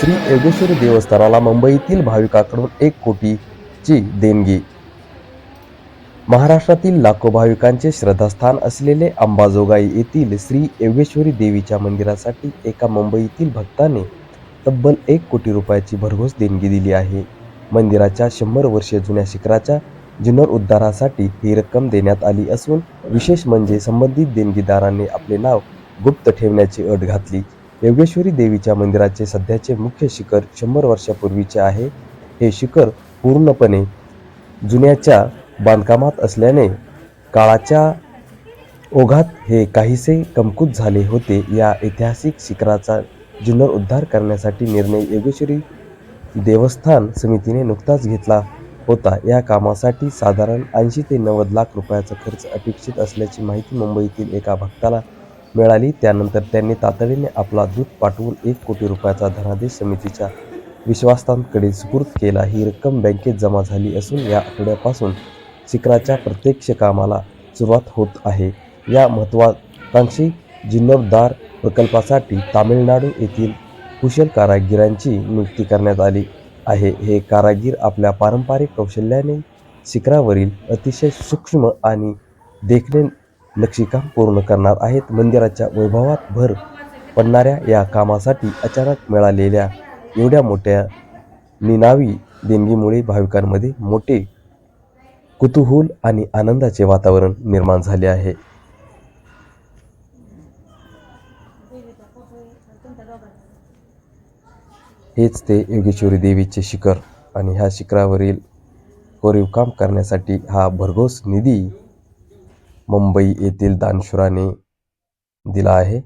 श्री योगेश्वरी देवस्थानाला मुंबईतील भाविकांकडून 1 कोटीची देणगी। महाराष्ट्रातील लाखो भाविकांचे श्रद्धास्थान असलेले अंबाजोगाई येथील श्री योगेश्वरी देवीच्या मंदिरासाठी एका मुंबईतील भक्ताने तब्बल 1 कोटी रुपयाची भरघोस देणगी दिली आहे। मंदिराच्या 100 वर्षे जुन्या शिखराच्या जीर्णोद्धारासाठी ही रक्कम देण्यात आली असून विशेष म्हणजे संबंधित देणगीदारांनी आपले नाव गुप्त ठेवण्याची अट घातली। योगेश्वरी देवीच्या मंदिराचे सध्याचे मुख्य शिखर 100 वर्षापूर्वीचे आहे। हे शिखर पूर्णपणे जुन्याच्या बांधकामात असल्याने काळाच्या ओघात हे काहीसे कमकुवत झाले होते। या ऐतिहासिक शिखराचा जीर्णोद्धार करण्यासाठी निर्णय योगेश्वरी देवस्थान समितीने नुकताच घेतला होता। या कामासाठी साधारण 80 ते 90 लाख रुपयाचा खर्च अपेक्षित असल्याची माहिती मुंबईतील एका भक्ताला मिळाली। त्यानंतर त्यांनी तातडीने आपला दूत पाठवून 1 कोटी रुपयाचा धनादेश समितीच्या विश्वासांकडे सुपूर्द केला। ही रक्कम बँकेत जमा झाली असून या आठवड्यापासून शिखराच्या प्रत्यक्ष कामाला सुरुवात होत आहे। या महत्त्वाकांक्षी जीर्णोद्धार प्रकल्पासाठी तामिळनाडू येथील कुशल कारागिरांची नियुक्ती करण्यात आली आहे। हे कारागीर आपल्या पारंपरिक कौशल्याने शिखरावरील अतिशय सूक्ष्म आणि देखणे नक्षीकाम पूर्ण करणार आहेत। मंदिराच्या वैभवात भर पडणाऱ्या या कामासाठी अचानक मिळालेल्या एवढ्या मोठ्या निनावी देणगीमुळे भाविकांमध्ये मोठे कुतूहल आणि आनंदाचे वातावरण निर्माण झाले आहे। हेच ते योगेश्वरी देवीचे शिखर आणि ह्या शिखरावरील कोरीव काम करण्यासाठी हा भरघोस निधी मुंबई येथील दानशूराने दिला आहे।